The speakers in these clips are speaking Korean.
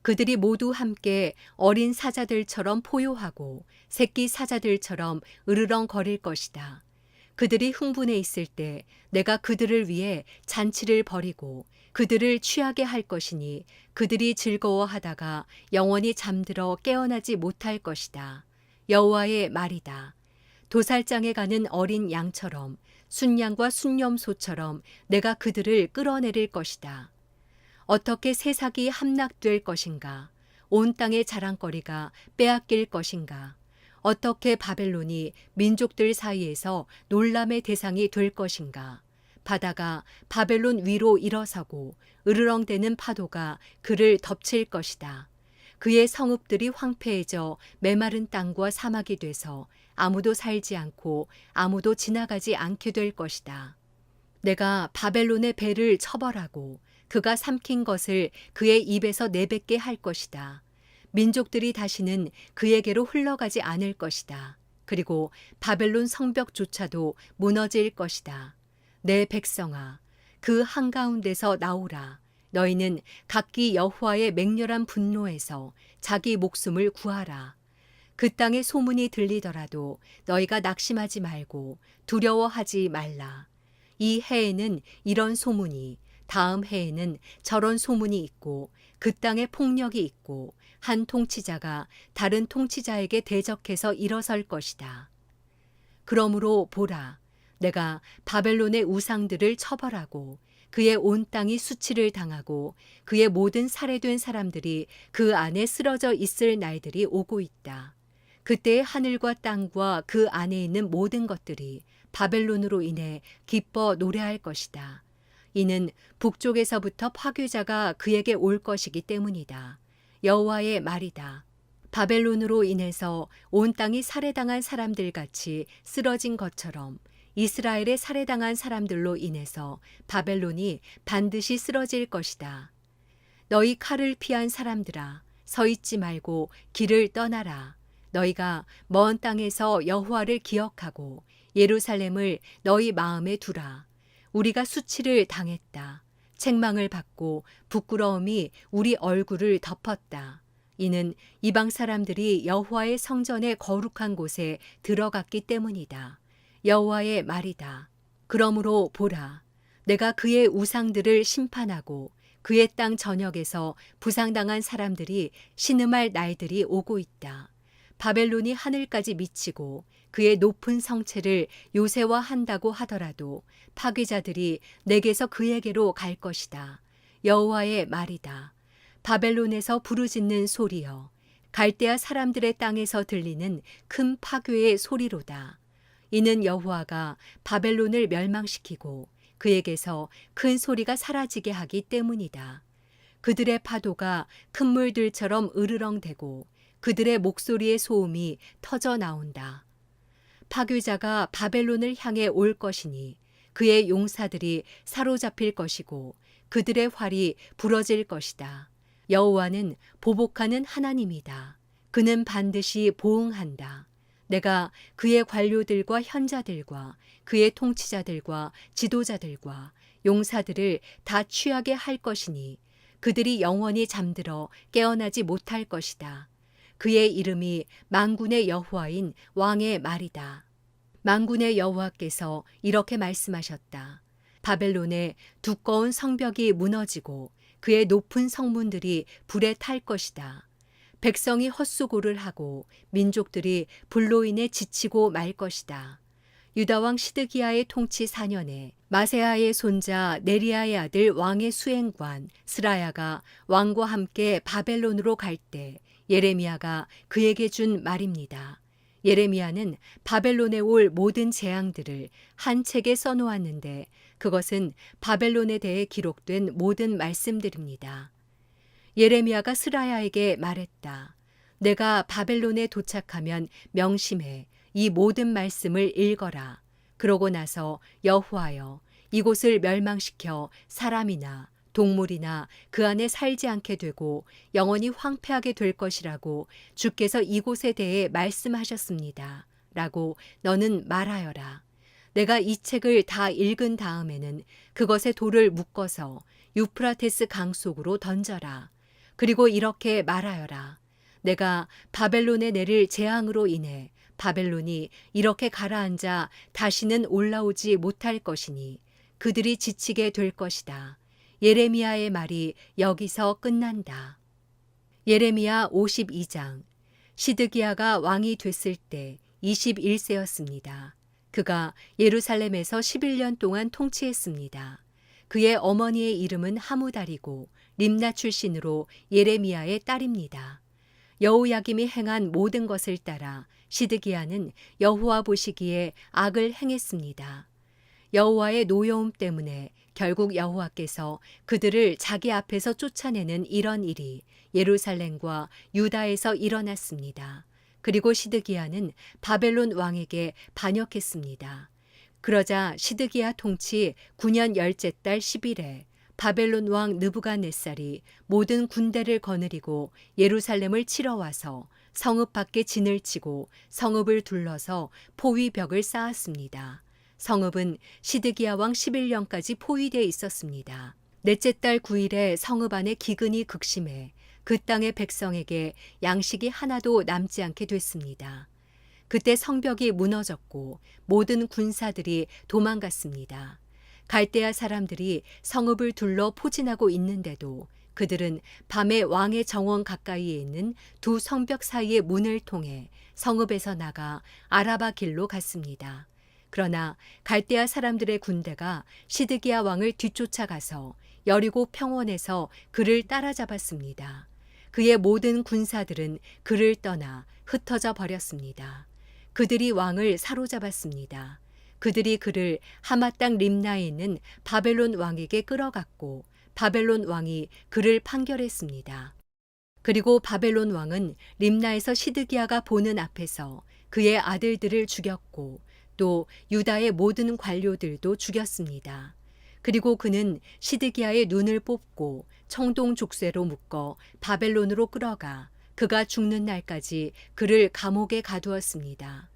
그들이 모두 함께 어린 사자들처럼 포효하고 새끼 사자들처럼 으르렁거릴 것이다. 그들이 흥분해 있을 때 내가 그들을 위해 잔치를 벌이고 그들을 취하게 할 것이니 그들이 즐거워하다가 영원히 잠들어 깨어나지 못할 것이다. 여호와의 말이다. 도살장에 가는 어린 양처럼 순양과 순념소처럼 내가 그들을 끌어내릴 것이다. 어떻게 새싹이 함락될 것인가? 온 땅의 자랑거리가 빼앗길 것인가? 어떻게 바벨론이 민족들 사이에서 놀람의 대상이 될 것인가? 바다가 바벨론 위로 일어서고 으르렁대는 파도가 그를 덮칠 것이다. 그의 성읍들이 황폐해져 메마른 땅과 사막이 돼서 아무도 살지 않고 아무도 지나가지 않게 될 것이다. 내가 바벨론의 배를 처벌하고 그가 삼킨 것을 그의 입에서 내뱉게 할 것이다. 민족들이 다시는 그에게로 흘러가지 않을 것이다. 그리고 바벨론 성벽조차도 무너질 것이다. 내 백성아, 그 한가운데서 나오라. 너희는 각기 여호와의 맹렬한 분노에서 자기 목숨을 구하라. 그 땅의 소문이 들리더라도 너희가 낙심하지 말고 두려워하지 말라. 이 해에는 이런 소문이, 다음 해에는 저런 소문이 있고 그 땅에 폭력이 있고 한 통치자가 다른 통치자에게 대적해서 일어설 것이다. 그러므로 보라, 내가 바벨론의 우상들을 처벌하고 그의 온 땅이 수치를 당하고 그의 모든 살해된 사람들이 그 안에 쓰러져 있을 날들이 오고 있다. 그때 하늘과 땅과 그 안에 있는 모든 것들이 바벨론으로 인해 기뻐 노래할 것이다. 이는 북쪽에서부터 파괴자가 그에게 올 것이기 때문이다. 여호와의 말이다. 바벨론으로 인해서 온 땅이 살해당한 사람들 같이 쓰러진 것처럼 이스라엘의 살해당한 사람들로 인해서 바벨론이 반드시 쓰러질 것이다. 너희 칼을 피한 사람들아, 서 있지 말고 길을 떠나라. 너희가 먼 땅에서 여호와를 기억하고 예루살렘을 너희 마음에 두라. 우리가 수치를 당했다. 책망을 받고 부끄러움이 우리 얼굴을 덮었다. 이는 이방 사람들이 여호와의 성전의 거룩한 곳에 들어갔기 때문이다. 여호와의 말이다. 그러므로 보라, 내가 그의 우상들을 심판하고 그의 땅 전역에서 부상당한 사람들이 신음할 날들이 오고 있다. 바벨론이 하늘까지 미치고 그의 높은 성체를 요새화한다고 하더라도 파괴자들이 내게서 그에게로 갈 것이다. 여호와의 말이다. 바벨론에서 부르짖는 소리여, 갈대아 사람들의 땅에서 들리는 큰 파괴의 소리로다. 이는 여호와가 바벨론을 멸망시키고 그에게서 큰 소리가 사라지게 하기 때문이다. 그들의 파도가 큰 물들처럼 으르렁대고 그들의 목소리의 소음이 터져 나온다. 파괴자가 바벨론을 향해 올 것이니 그의 용사들이 사로잡힐 것이고 그들의 활이 부러질 것이다. 여호와는 보복하는 하나님이다. 그는 반드시 보응한다. 내가 그의 관료들과 현자들과 그의 통치자들과 지도자들과 용사들을 다 취하게 할 것이니 그들이 영원히 잠들어 깨어나지 못할 것이다. 그의 이름이 만군의 여호와인 왕의 말이다. 만군의 여호와께서 이렇게 말씀하셨다. 바벨론의 두꺼운 성벽이 무너지고 그의 높은 성문들이 불에 탈 것이다. 백성이 헛수고를 하고 민족들이 불로 인해 지치고 말 것이다. 유다왕 시드기야의 통치 4년에 마세아의 손자 네리야의 아들 왕의 수행관 스라야가 왕과 함께 바벨론으로 갈 때 예레미야가 그에게 준 말입니다. 예레미야는 바벨론에 올 모든 재앙들을 한 책에 써놓았는데 그것은 바벨론에 대해 기록된 모든 말씀들입니다. 예레미야가 스라야에게 말했다. 내가 바벨론에 도착하면 명심해 이 모든 말씀을 읽어라. 그러고 나서 여호와여, 이곳을 멸망시켜 사람이나 동물이나 그 안에 살지 않게 되고 영원히 황폐하게 될 것이라고 주께서 이곳에 대해 말씀하셨습니다. 라고 너는 말하여라. 내가 이 책을 다 읽은 다음에는 그것에 돌을 묶어서 유프라테스 강 속으로 던져라. 그리고 이렇게 말하여라. 내가 바벨론에 내릴 재앙으로 인해 바벨론이 이렇게 가라앉아 다시는 올라오지 못할 것이니 그들이 지치게 될 것이다. 예레미야의 말이 여기서 끝난다. 예레미야 52장. 시드기야가 왕이 됐을 때 21세였습니다. 그가 예루살렘에서 11년 동안 통치했습니다. 그의 어머니의 이름은 하무달이고 림나 출신으로 예레미야의 딸입니다. 여호야김이 행한 모든 것을 따라 시드기야는 여호와 보시기에 악을 행했습니다. 여호와의 노여움 때문에 결국 여호와께서 그들을 자기 앞에서 쫓아내는 이런 일이 예루살렘과 유다에서 일어났습니다. 그리고 시드기야는 바벨론 왕에게 반역했습니다. 그러자 시드기야 통치 9년 열째 달 10일에 바벨론 왕 느부갓네살이 모든 군대를 거느리고 예루살렘을 치러 와서 성읍 밖에 진을 치고 성읍을 둘러서 포위벽을 쌓았습니다. 성읍은 시드기야 왕 11년까지 포위되어 있었습니다. 넷째 달 9일에 성읍 안에 기근이 극심해 그 땅의 백성에게 양식이 하나도 남지 않게 됐습니다. 그때 성벽이 무너졌고 모든 군사들이 도망갔습니다. 갈대아 사람들이 성읍을 둘러 포진하고 있는데도 그들은 밤에 왕의 정원 가까이에 있는 두 성벽 사이의 문을 통해 성읍에서 나가 아라바 길로 갔습니다. 그러나 갈대아 사람들의 군대가 시드기야 왕을 뒤쫓아가서 여리고 평원에서 그를 따라잡았습니다. 그의 모든 군사들은 그를 떠나 흩어져 버렸습니다. 그들이 왕을 사로잡았습니다. 그들이 그를 하마 땅 림나에 있는 바벨론 왕에게 끌어갔고 바벨론 왕이 그를 판결했습니다. 그리고 바벨론 왕은 림나에서 시드기야가 보는 앞에서 그의 아들들을 죽였고 또 유다의 모든 관료들도 죽였습니다. 그리고 그는 시드기야의 눈을 뽑고 청동 족쇄로 묶어 바벨론으로 끌어가 그가 죽는 날까지 그를 감옥에 가두었습니다.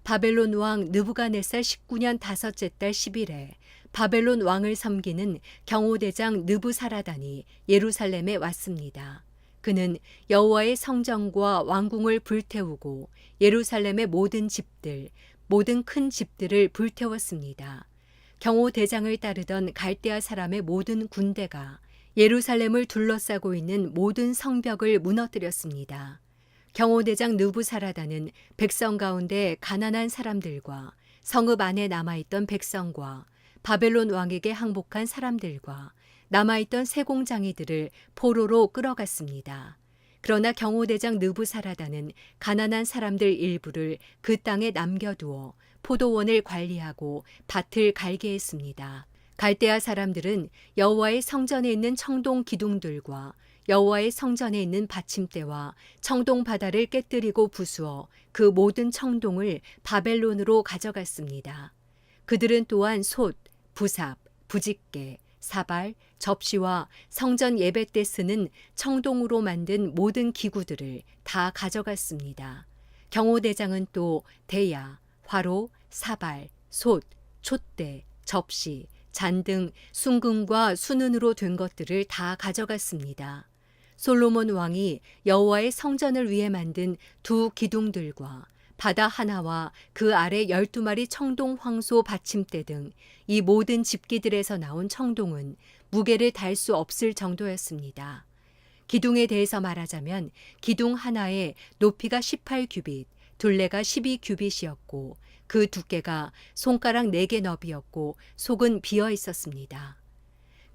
바벨론 왕 느부갓네살 19년 다섯째 달 10일에 바벨론 왕을 섬기는 경호대장 느부사라단이 예루살렘에 왔습니다. 그는 여호와의 성전과 왕궁을 불태우고 예루살렘의 모든 집들, 모든 큰 집들을 불태웠습니다. 경호대장을 따르던 갈대아 사람의 모든 군대가 예루살렘을 둘러싸고 있는 모든 성벽을 무너뜨렸습니다. 경호대장 느부사라단은 백성 가운데 가난한 사람들과 성읍 안에 남아있던 백성과 바벨론 왕에게 항복한 사람들과 남아있던 세공장이들을 포로로 끌어갔습니다. 그러나 경호대장 느부사라단은 가난한 사람들 일부를 그 땅에 남겨두어 포도원을 관리하고 밭을 갈게 했습니다. 갈대아 사람들은 여호와의 성전에 있는 청동 기둥들과 여호와의 성전에 있는 받침대와 청동 바다를 깨뜨리고 부수어 그 모든 청동을 바벨론으로 가져갔습니다. 그들은 또한 솥, 부삽, 부집개, 사발, 접시와 성전 예배 때 쓰는 청동으로 만든 모든 기구들을 다 가져갔습니다. 경호대장은 또 대야, 화로, 사발, 솥, 촛대, 접시, 잔 등 순금과 순은으로 된 것들을 다 가져갔습니다. 솔로몬 왕이 여호와의 성전을 위해 만든 두 기둥들과 바다 하나와 그 아래 12마리 청동 황소 받침대 등 이 모든 집기들에서 나온 청동은 무게를 달 수 없을 정도였습니다. 기둥에 대해서 말하자면 기둥 하나에 높이가 18규빗, 둘레가 12규빗이었고 그 두께가 손가락 4개 너비였고 속은 비어 있었습니다.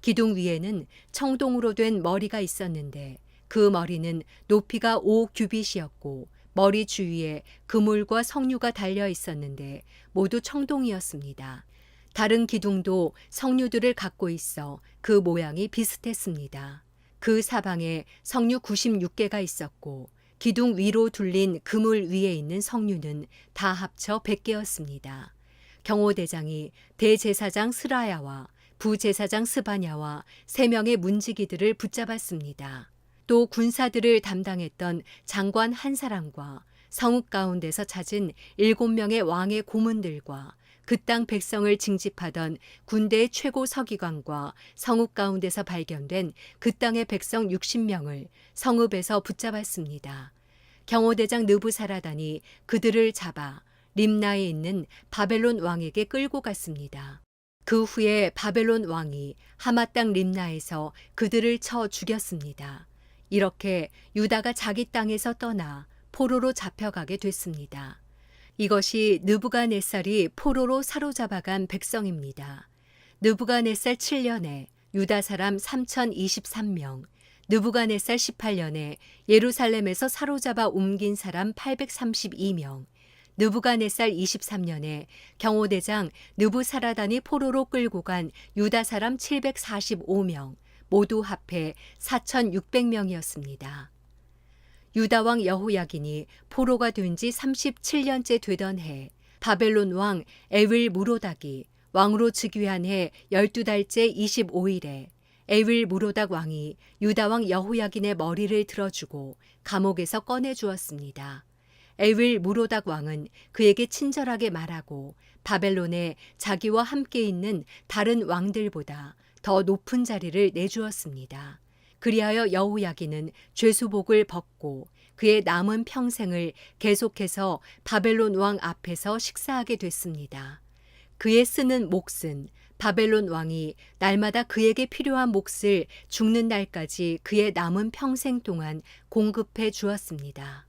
기둥 위에는 청동으로 된 머리가 있었는데 그 머리는 높이가 5규빗이었고 머리 주위에 그물과 석류가 달려 있었는데 모두 청동이었습니다. 다른 기둥도 석류들을 갖고 있어 그 모양이 비슷했습니다. 그 사방에 석류 96개가 있었고 기둥 위로 둘린 그물 위에 있는 석류는 다 합쳐 100개였습니다. 경호대장이 대제사장 스라야와 부제사장 스바냐와 3명의 문지기들을 붙잡았습니다. 또 군사들을 담당했던 장관 한 사람과 성읍 가운데서 찾은 7명의 왕의 고문들과 그 땅 백성을 징집하던 군대의 최고 서기관과 성읍 가운데서 발견된 그 땅의 백성 60명을 성읍에서 붙잡았습니다. 경호대장 느부사라단이 그들을 잡아 림나에 있는 바벨론 왕에게 끌고 갔습니다. 그 후에 바벨론 왕이 하마 땅 림나에서 그들을 쳐 죽였습니다. 이렇게 유다가 자기 땅에서 떠나 포로로 잡혀가게 됐습니다. 이것이 느부갓네살이 포로로 사로잡아간 백성입니다. 느부갓네살 7년에 유다 사람 3023명, 느부갓네살 18년에 예루살렘에서 사로잡아 옮긴 사람 832명, 느부갓네살 23년에 경호대장 느부사라단이 포로로 끌고 간 유다 사람 745명, 모두 합해 4,600명이었습니다. 유다 왕 여호야긴이 포로가 된 지 37년째 되던 해, 바벨론 왕 에윌 무로닥이 왕으로 즉위한 해 12달째 25일에 에윌 무로닥 왕이 유다 왕 여호야긴의 머리를 들어주고 감옥에서 꺼내 주었습니다. 에윌 무로닥 왕은 그에게 친절하게 말하고 바벨론에 자기와 함께 있는 다른 왕들보다 더 높은 자리를 내주었습니다. 그리하여 여호야긴은 죄수복을 벗고 그의 남은 평생을 계속해서 바벨론 왕 앞에서 식사하게 됐습니다. 그의 쓰는 몫은 바벨론 왕이 날마다 그에게 필요한 몫을 죽는 날까지 그의 남은 평생 동안 공급해 주었습니다.